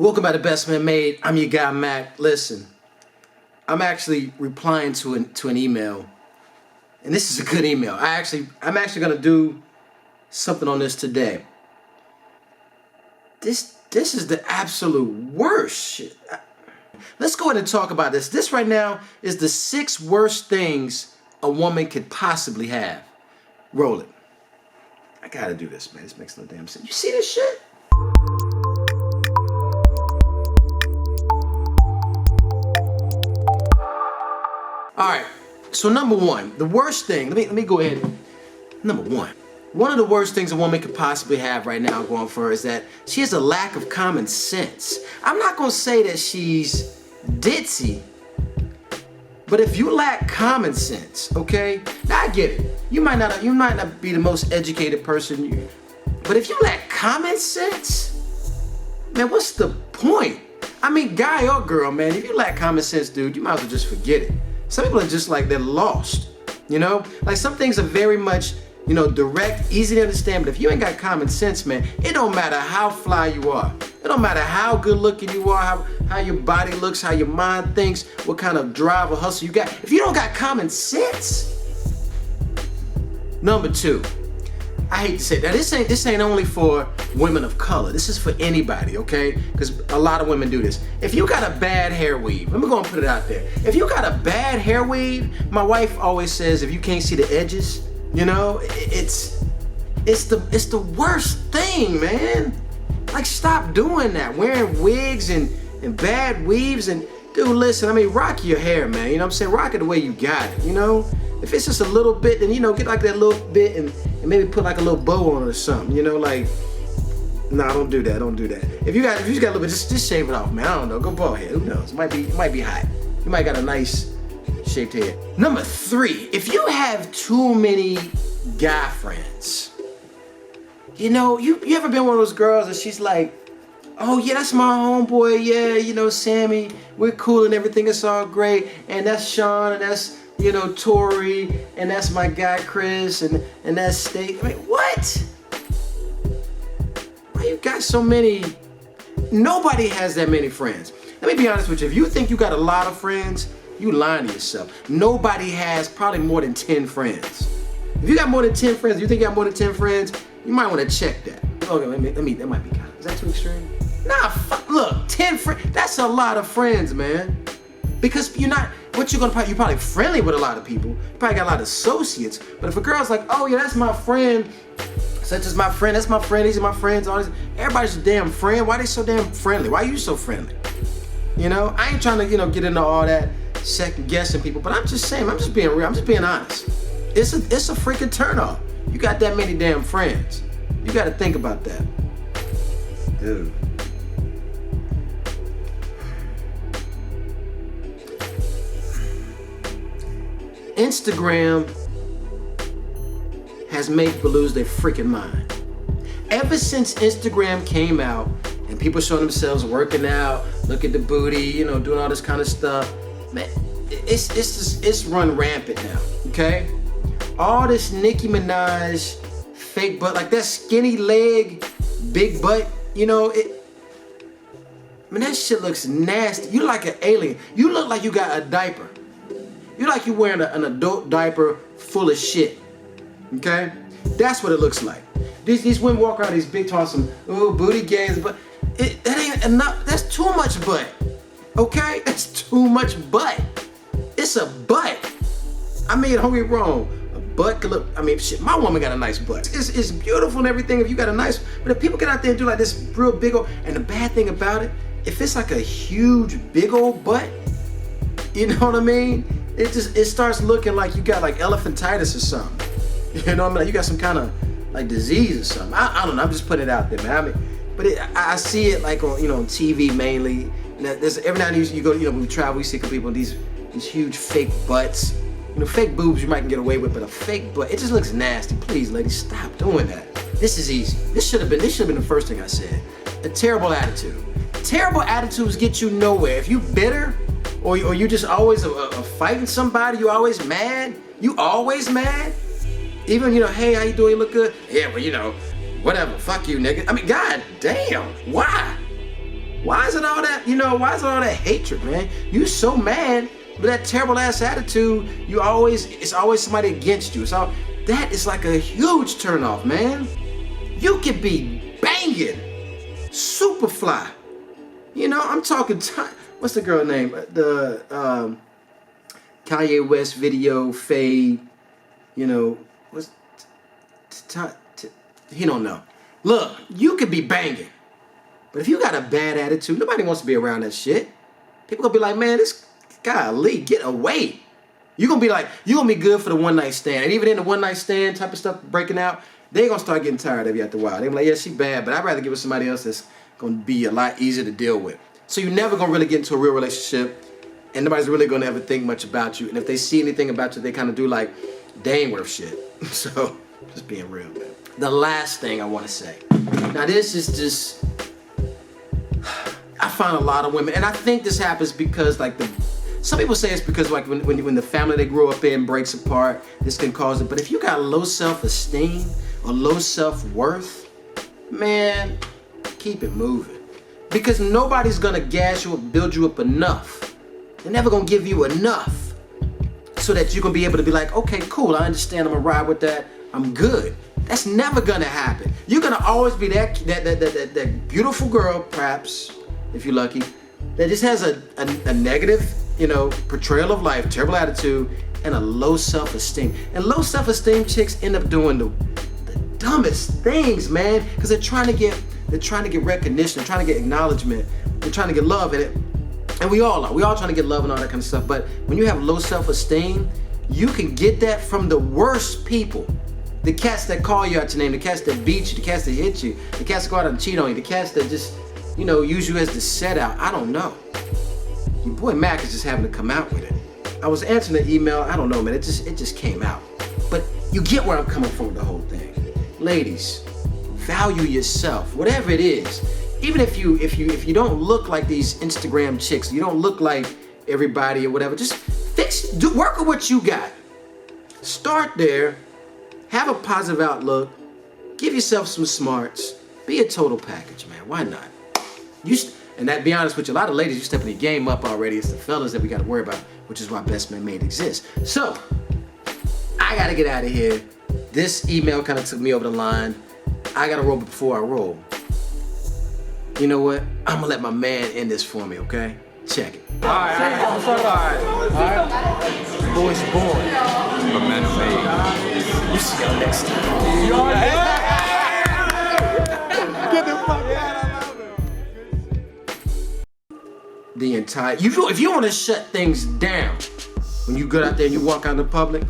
Welcome back to Best Man Made. I'm your guy Mac. Listen, I'm actually replying to an email, and this is a good email. I'm actually gonna do something on this today. This is the absolute worst shit. Let's go ahead and talk about this. This right now is the 6 worst things a woman could possibly have. Roll it. I gotta do this, man. This makes no damn sense. You see this shit? Alright, so number 1, the worst thing, let me go ahead. Number 1. One of the worst things a woman could possibly have right now going for her is that she has a lack of common sense. I'm not gonna say that she's ditzy, but if you lack common sense, okay? Now I get it. You might not be the most educated person, but if you lack common sense, man, what's the point? I mean, guy or girl, man, if you lack common sense, dude, you might as well just forget it. Some people are just like, they're lost, you know? Like some things are very much, you know, direct, easy to understand, but if you ain't got common sense, man, it don't matter how fly you are. It don't matter how good looking you are, how your body looks, how your mind thinks, what kind of drive or hustle you got. If you don't got common sense. Number 2, I hate to say that, this ain't only for women of color. This is for anybody, okay? Because a lot of women do this. If you got a bad hair weave, let me go and put it out there. If you got a bad hair weave, my wife always says, if you can't see the edges, you know, it's the worst thing, man. Like, stop doing that. Wearing wigs and bad weaves and, dude, listen, I mean, rock your hair, man. You know what I'm saying? Rock it the way you got it, you know? If it's just a little bit, then, you know, get like that little bit and maybe put like a little bow on it or something, you know, like, nah, don't do that, don't do that. If you got a little bit, just shave it off, man. I don't know, go bald head, who knows? It might be hot. You might got a nice shaped head. Number 3, if you have too many guy friends, you know, you ever been one of those girls that she's like, oh yeah, that's my homeboy, yeah, you know, Sammy, we're cool and everything, it's all great, and that's Sean, and that's, you know, Tori, and that's my guy Chris, and that's Steak. I mean, what? Why you got so many? Nobody has that many friends. Let me be honest with you. If you think you got a lot of friends, you lying to yourself. Nobody has probably more than 10 friends. If you got more than 10 friends, you think you got more than 10 friends, you might want to check that. Okay, that might be kind of, is that too extreme? Nah, look, 10 friends, that's a lot of friends, man. Because you're probably friendly with a lot of people. You probably got a lot of associates. But if a girl's like, oh yeah, that's my friend, such as my friend, that's my friend, these are my friends, all this, everybody's a damn friend. Why they so damn friendly? Why are you so friendly? You know, I ain't trying to, you know, get into all that second guessing people, but I'm just saying, I'm just being real, I'm just being honest. It's a freaking turnoff. You got that many damn friends. You gotta think about that. Dude. Instagram has made people lose their freaking mind. Ever since Instagram came out and people showing themselves working out, look at the booty, you know, doing all this kind of stuff, man, it's run rampant now, okay? All this Nicki Minaj fake butt, like that skinny leg, big butt, you know, man, that shit looks nasty. You like an alien. You look like you got a diaper. You like you wearing an adult diaper full of shit, okay? That's what it looks like. These women walk around these big tall some booty games, but that ain't enough. That's too much butt, okay? That's too much butt. It's a butt. I mean, don't get me wrong. A butt could look, I mean, shit, my woman got a nice butt. It's beautiful and everything if you got a nice, but if people get out there and do like this real big old, and the bad thing about it, if it's like a huge, big old butt, you know what I mean? It starts looking like you got like elephantitis or something. You know what I mean? Like you got some kind of like disease or something. I don't know. I'm just putting it out there, man. I mean, but I see it like on, you know, on TV mainly. And there's every now and then you go, you know, when we travel, we see people with these huge fake butts. You know, fake boobs you might can get away with, but a fake butt, it just looks nasty. Please, ladies, stop doing that. This is easy. This should have been the first thing I said. A terrible attitude. Terrible attitudes get you nowhere. If you bitter, or you just always fighting somebody, you always mad. Even, you know, hey, how you doing? You look good. Yeah, well, you know, whatever. Fuck you, nigga. I mean, god damn. Why? Why is it all that, why is it all that hatred, man? You so mad with that terrible ass attitude, it's always somebody against you. So that is like a huge turnoff, man. You could be banging, super fly. I'm talking, what's the girl name? The Kanye West video, Fade, what's, he don't know. Look, you could be banging. But if you got a bad attitude, nobody wants to be around that shit. People gonna be like, man, this golly, get away. You're gonna be good for the one night stand. And even in the one night stand type of stuff breaking out, they gonna start getting tired of you after a while. They be like, yeah, she bad, but I'd rather give her somebody else that's gonna be a lot easier to deal with. So you're never gonna really get into a real relationship, and nobody's really gonna ever think much about you. And if they see anything about you, they kind of do like, they ain't worth shit. So, just being real, man. The last thing I wanna say. Now this is just, I find a lot of women, and I think this happens because some people say it's because like when the family they grew up in breaks apart, this can cause it. But if you got low self-esteem or low self-worth, man, keep it moving. Because nobody's gonna gas you up, build you up enough. They're never gonna give you enough so that you're gonna be able to be like, okay, cool, I understand, I'm gonna ride with that, I'm good. That's never gonna happen. You're gonna always be that beautiful girl, perhaps, if you're lucky, that just has a negative, portrayal of life, terrible attitude, and a low self-esteem. And low self-esteem chicks end up doing the dumbest things, man, because they're trying to get recognition, they're trying to get acknowledgement, they're trying to get love in it. And we all are. We all trying to get love and all that kind of stuff. But when you have low self-esteem, you can get that from the worst people. The cats that call you out your name, the cats that beat you, the cats that hit you, the cats that go out and cheat on you, the cats that just, use you as the set out. I don't know. Your boy Mac is just having to come out with it. I was answering the email, I don't know, man, it just came out. But you get where I'm coming from with the whole thing. Ladies, value yourself, whatever it is. Even if you don't look like these Instagram chicks, you don't look like everybody or whatever, just work with what you got. Start there, have a positive outlook, give yourself some smarts, be a total package, man, why not? And that, be honest with you, a lot of ladies, you stepping your game up already. It's the fellas that we got to worry about, which is why Best Man Made exists. So, I got to get out of here. This email kind of took me over the line. I got to roll before I roll. You know what? I'm going to let my man end this for me, okay? Check it. All right. Boys born. But men made. We'll see y'all next time. Get the fuck out. The entire, if you want to shut things down when you go out there and you walk out in the public,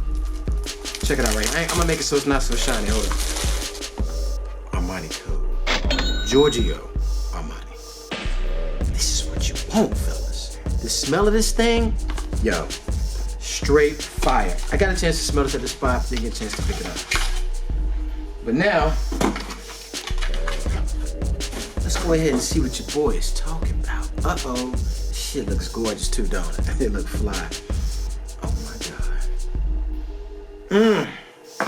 check it out right here. I'm gonna make it so it's not so shiny. Hold on. Armani code. Giorgio Armani. This is what you want, fellas. The smell of this thing, yo, straight fire. I got a chance to smell this at the spot, didn't get a chance to pick it up. But now, let's go ahead and see what your boy is talking about. Uh-oh. Shit looks gorgeous too, don't it? It look fly. Oh my God.